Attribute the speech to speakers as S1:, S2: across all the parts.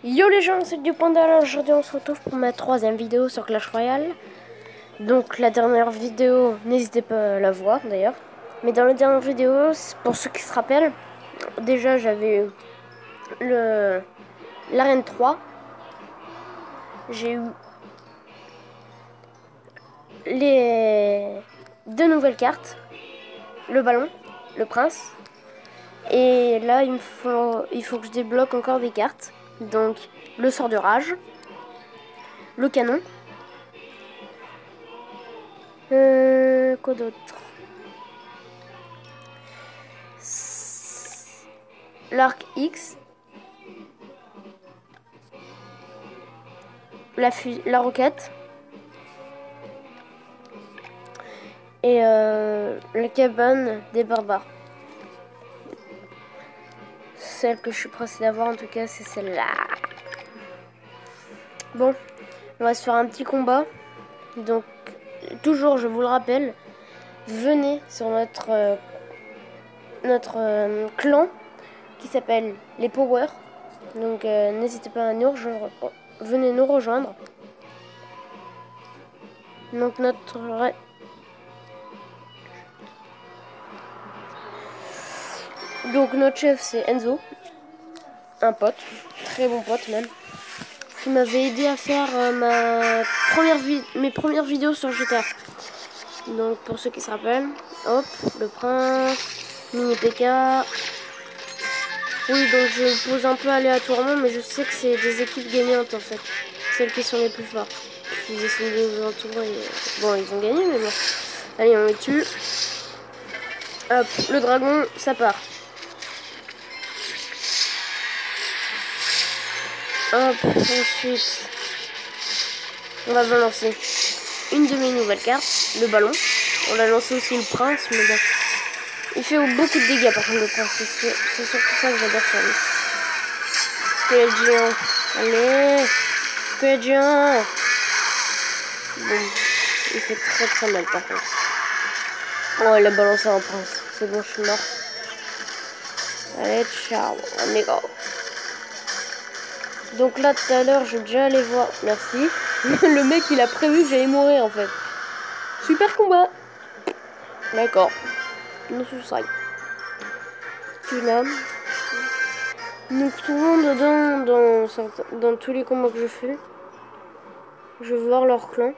S1: Yo les gens, c'est du Panda. Aujourd'hui on se retrouve pour ma troisième vidéo sur Clash Royale. Donc la dernière vidéo, n'hésitez pas à la voir d'ailleurs. Mais dans la dernière vidéo, pour ceux qui se rappellent, déjà j'avais eu l'arène 3. J'ai eu les deux nouvelles cartes, le ballon, le prince. Et là il faut que je débloque encore des cartes. Donc le sort de rage, le canon. Quoi d'autre? L'arc X. La roquette. Et la cabane des barbares. Celle que je suis pressée d'avoir en tout cas, c'est celle-là. Bon, on va se faire un petit combat. Donc, toujours, je vous le rappelle, venez sur notre clan qui s'appelle les Power. Donc, n'hésitez pas à nous rejoindre. Venez nous rejoindre. Donc, notre chef, c'est Enzo. Un pote, très bon pote même, qui m'avait aidé à faire mes premières vidéos sur GTA. Donc pour ceux qui se rappellent, hop, le prince, mini PK. Oui, donc je pose un peu aléatoirement, mais je sais que c'est des équipes gagnantes en fait, celles qui sont les plus fortes. Ils essaient de nous entourer. Bon, ils ont gagné, mais bon. Allez, on les tue. Hop, le dragon, ça part. Hop, ensuite, on va balancer une de mes nouvelles cartes, le ballon. On a lancé aussi le prince, mais bon. Il fait beaucoup de dégâts par contre le prince, c'est surtout ça que j'adore sur lui. Squelette géant, allez, squelette géant. Bon, il fait très très mal par contre. Oh, il a balancé un prince, c'est bon, je suis mort. Allez, ciao, amigo. Donc là, tout à l'heure, je vais déjà aller voir. Merci. Le mec, il a prévu que j'allais mourir, en fait. Super combat. D'accord. No suicide. Tu l'as. Donc souvent, dans tous les combats que je fais, je veux voir leur clan.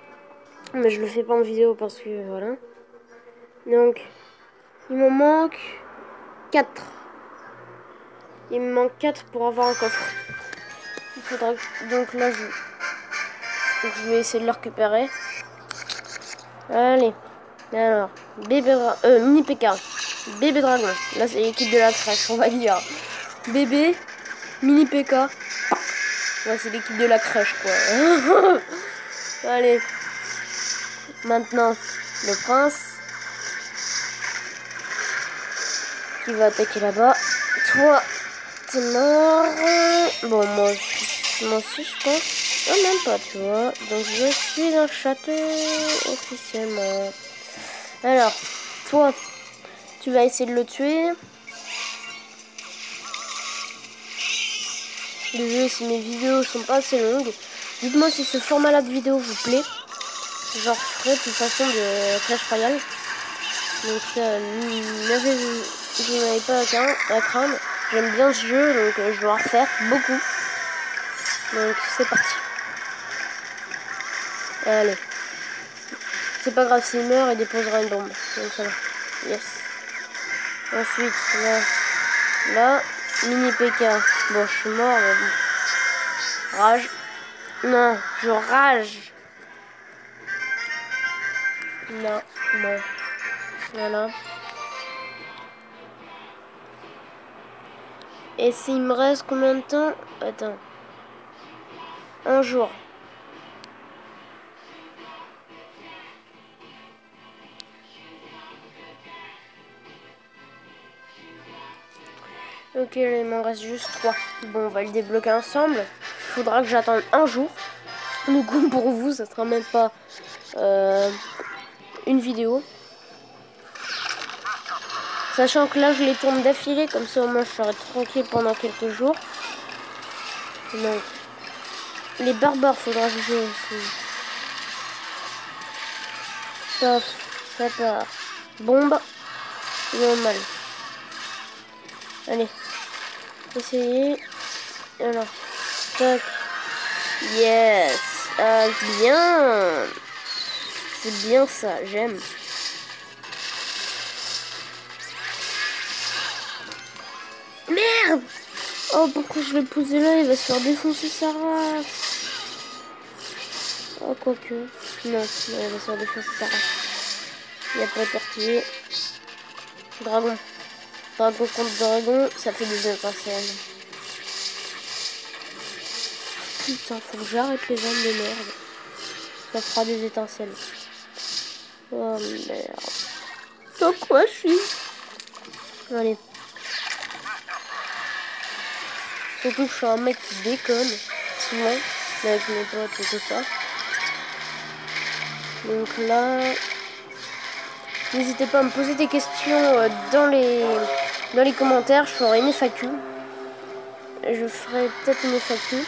S1: Mais je le fais pas en vidéo parce que, voilà. Donc, il m'en manque 4. Il me manque 4 pour avoir un coffre. Il faudra... Donc là, je vais essayer de le récupérer. Allez. Alors, mini PK. Bébé dragon. Là, c'est l'équipe de la crèche, on va dire. Bébé, mini PK. Ouais, c'est l'équipe de la crèche, quoi. Allez. Maintenant, le prince. Qui va attaquer là-bas. Toi, t'es mort. Bon, moi aussi, je pense. Oh, même pas, tu vois. Donc, je suis dans le château officiellement. Alors, toi, tu vas essayer de le tuer. Désolé si mes vidéos sont pas assez longues. Dites-moi si ce format-là de vidéo vous plaît. J'en referai de toute façon de Clash Royale. Donc, vous n'avez pas à craindre. J'aime bien ce jeu, donc je vais en refaire beaucoup. Donc, c'est parti. Allez. C'est pas grave s'il meurt, il déposera une bombe. Donc ça va. Yes. Ensuite, là, mini PK. Bon, je suis mort, mais bon. Rage. Non, je rage. Là, bon. Voilà. Et s'il me reste combien de temps? Attends. Un jour. Ok, il m'en reste juste 3. Bon, on va le débloquer ensemble. Il faudra que j'attende un jour. Du coup, pour vous, ça sera même pas une vidéo. Sachant que là, je les tourne d'affilée. Comme ça, au moins, je serai tranquille pendant quelques jours. Donc, les barbares, faudra que je joue aussi. Paf, ça part. Bombe. C'est normal. Allez. Essayez. Alors. Tac. Yes. Ah, bien. C'est bien ça, j'aime. Merde. Oh, pourquoi je l'ai posé là? Il va se faire défoncer sa race. Oh, quoique. Non, il va se faire défoncer sa race. Il n'y a pas tortillé. Dragon. Dragon contre dragon, ça fait des étincelles. Putain, faut que j'arrête les vannes de merde. Ça fera des étincelles. Oh merde. Dans quoi je suis? Allez. Surtout que je suis un mec qui déconne souvent avec mes potes et tout ça. Donc là, n'hésitez pas à me poser des questions dans les commentaires. Je ferai une FAQ. Je ferai peut-être une FAQ.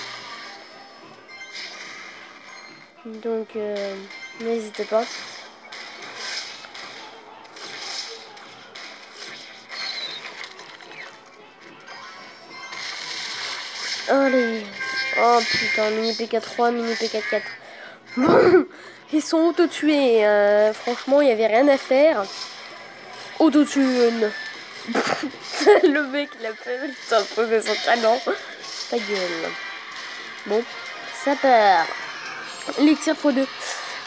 S1: Donc n'hésitez pas. Allez. Oh putain, mini PK3, mini PK4. Bon, ils sont auto-tués. Franchement, il n'y avait rien à faire. Auto-tune. Le mec, il a pas imposé son talent. Ta gueule. Bon, ça part. L'élixir x2.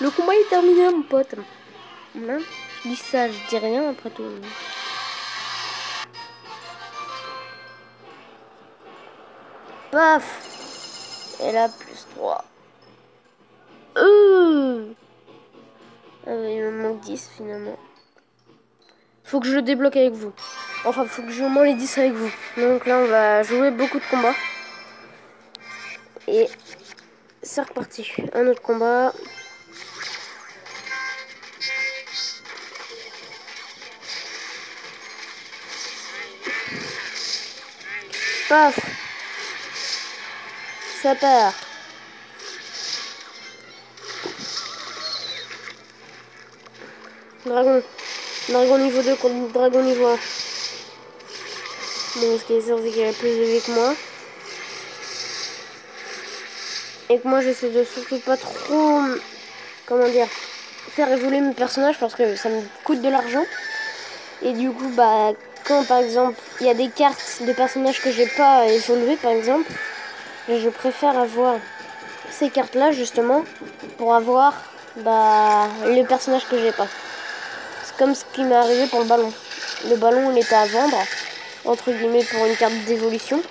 S1: Le combat est terminé, mon pote. Hein, je dis ça, je dis rien après tout. Paf. Et là, plus 3. Ah, il me manque 10 finalement. Faut que je le débloque avec vous. Enfin, faut que je joue au moins les 10 avec vous. Donc là, on va jouer beaucoup de combats. Et c'est reparti. Un autre combat. Paf. Ça part. Dragon. Dragon niveau 2 contre dragon niveau 1. Bon, ce qui est sûr, c'est qu'il a plus de vie que moi. Et que moi, j'essaie de surtout pas trop... Comment dire, faire évoluer mes personnages parce que ça me coûte de l'argent. Et du coup, bah, quand par exemple, il y a des cartes de personnages que j'ai pas évolué, par exemple, je préfère avoir ces cartes-là, justement, pour avoir, bah, les personnages que j'ai pas. C'est comme ce qui m'est arrivé pour le ballon. Le ballon, il était à vendre, entre guillemets, pour une carte d'évolution.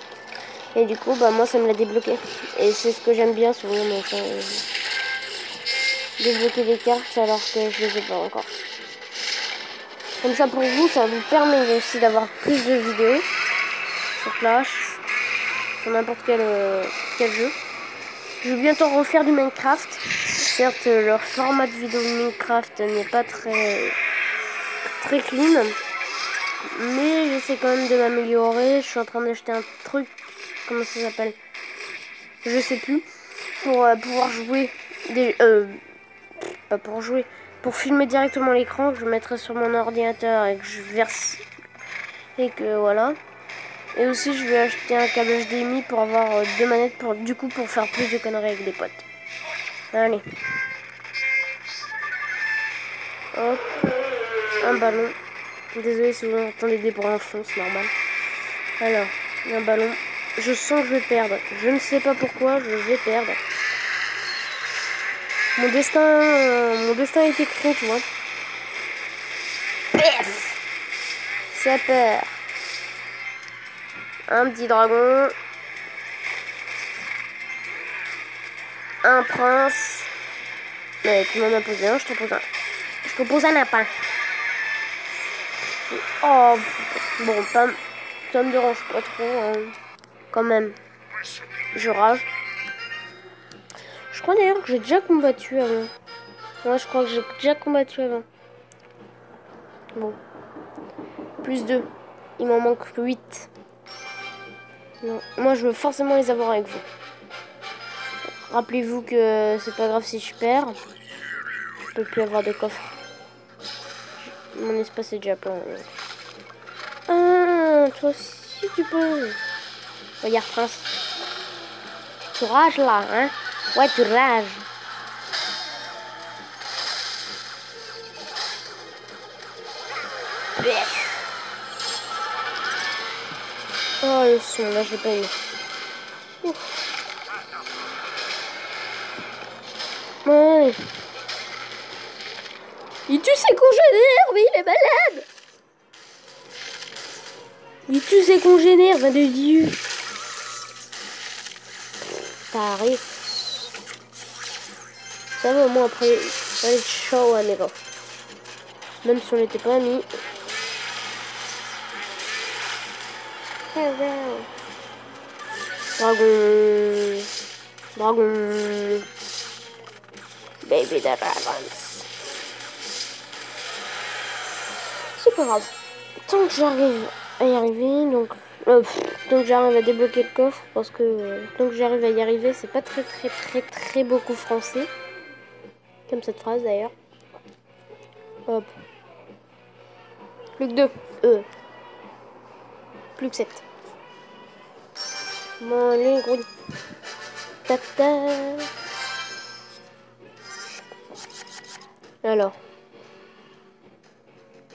S1: Et du coup, bah, moi, ça me l'a débloqué. Et c'est ce que j'aime bien souvent, enfin, débloquer des cartes alors que je les ai pas encore. Comme ça, pour vous, ça vous permet aussi d'avoir plus de vidéos sur Clash, sur n'importe quel jeu. Je vais bientôt refaire du Minecraft. Certes, leur format de vidéo de Minecraft n'est pas très clean, mais j'essaie quand même de m'améliorer. Je suis en train d'acheter un truc, comment ça s'appelle, je sais plus, pour pouvoir jouer pas pour jouer, pour filmer directement l'écran, que je mettrai sur mon ordinateur et que je verse et que voilà. Et aussi, je vais acheter un câble HDMI pour avoir 2 manettes pour faire plus de conneries avec des potes. Allez. Hop. Un ballon. Désolé si vous entendez des bruits en fond, c'est normal. Alors, un ballon. Je sens que je vais perdre. Je ne sais pas pourquoi, je vais perdre. Mon destin est écrit, tu vois. Pef. Ça perd. Un petit dragon. Un prince. Mais tu m'en as posé un, je t'en pose un. Je te pose un lapin. Oh, bon, ça me dérange pas trop, hein. Quand même. Je rage. Je crois d'ailleurs que j'ai déjà combattu avant. Ouais, je crois que j'ai déjà combattu avant. Bon. Plus 2. Il m'en manque 8. Non. Moi, je veux forcément les avoir avec vous. Rappelez-vous que c'est pas grave si je perds. Je peux plus avoir de coffre. Mon espace est déjà plein. Ah, toi aussi tu peux. Regarde, Prince. Tu rages là, hein? Ouais, tu rages. Oh, le son, là, j'ai pas eu. Ouais. Il tue ses congénères, mais il est malade. Il tue ses congénères, va de Dieu. Taré. Ça va, au moins après, allez, ciao, amigo. Même si on n'était pas amis. Dragon. Dragon. Baby dragons. C'est pas grave. Tant que j'arrive à y arriver, donc... tant que j'arrive à débloquer le coffre, parce que tant que j'arrive à y arriver, c'est pas très beaucoup français. Comme cette phrase d'ailleurs. Hop. Plus que 2. Plus que 7. Bon, allez, gros. Tata. Alors.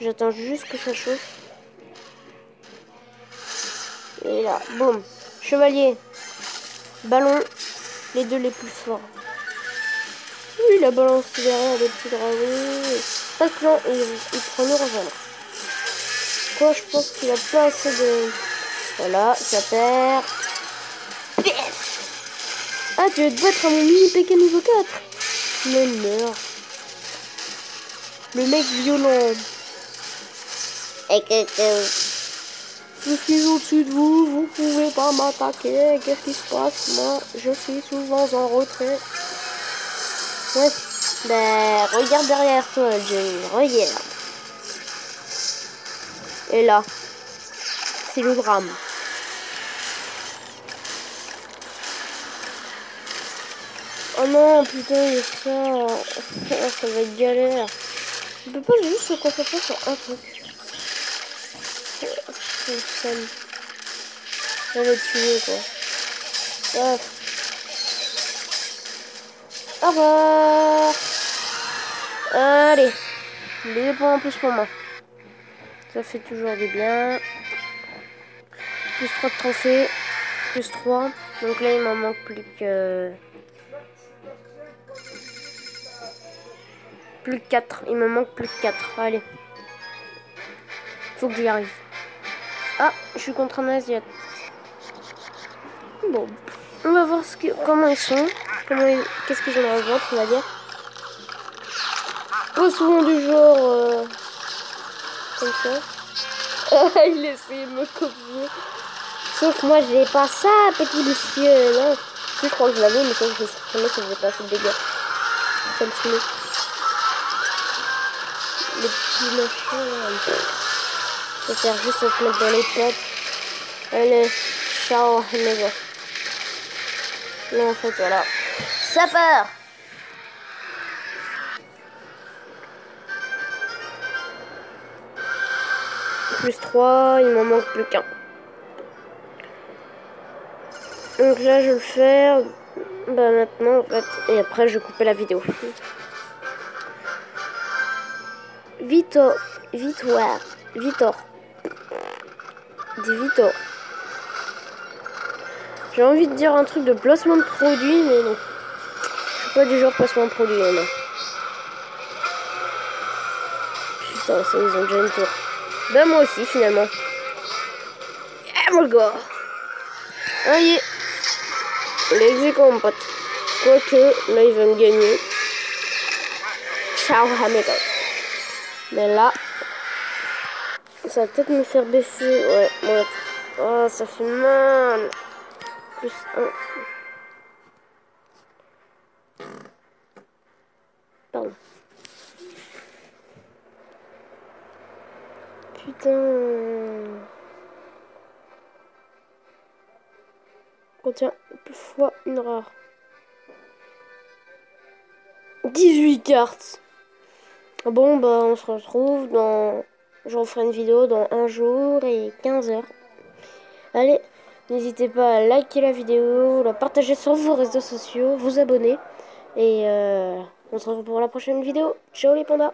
S1: J'attends juste que ça chauffe. Et là, boum. Chevalier. Ballon. Les deux les plus forts. Oui, la balance derrière des petits dragons. Pas de clan, il prend le rejoindre. Quoi, je pense qu'il a pas assez de... Voilà, ça perd. Ah, tu veux te battre à mon mini PK niveau 4? Mais meurs. Le mec violent. Je suis au-dessus de vous, vous pouvez pas m'attaquer. Qu'est-ce qui se passe? Moi, je suis souvent en retrait. Ouais. Ben, regarde derrière toi, Jenny. Regarde. Et là, c'est le drame. Oh non, putain, il y a ça. Oh, ça va être galère. Je peux pas juste se concentrer sur un truc. Ça va le tuer, quoi. Bref. Au revoir. Allez. 2 points en plus pour moi. Ça fait toujours du bien. Plus 3 de trophées. Plus 3. Donc là, il m'en manque plus que... Plus que 4. Il me manque plus que 4. Allez. Faut que j'y arrive. Ah, je suis contre un Asiate. Bon. On va voir comment ils sont. Qu'est-ce qu'ils ont dans le ventre, on va dire. Pas souvent du genre... comme ça. Il essaie de me copier. Sauf moi, j'ai pas ça, petit monsieur. Non. Je crois que je l'avais, mais ça, je supprimé, ça faisait pas assez de dégâts. Ça me saoulait. Les petits machins. Ça sert juste à te mettre dans les pattes. Allez, ciao, amigo. Non, en fait, voilà. Ça part! Plus 3, il m'en manque plus qu'un. Donc là, je vais le faire bah, maintenant, en fait. Et après, je vais couper la vidéo. Vitor. Vitor. Dis Vitor. J'ai envie de dire un truc de placement de produit, mais non. Je suis pas du genre placement de produit, non. Putain, ça, ils ont déjà une tour. Ben, moi aussi, finalement. Eh, mon gars. Allez. L'exéco, mon pote. Quoique, là, il va me gagner. Ciao, amigo. Mais là, ça va peut-être me faire baisser. Ouais, ouais. Oh, ça fait mal. Plus 1. Pardon. Putain. Contient plus fois une rare. 18 cartes. Bon, bah, on se retrouve dans... J'en ferai une vidéo dans 1 jour et 15 heures. Allez, n'hésitez pas à liker la vidéo, la partager sur vos réseaux sociaux, vous abonner. Et on se retrouve pour la prochaine vidéo. Ciao les pandas!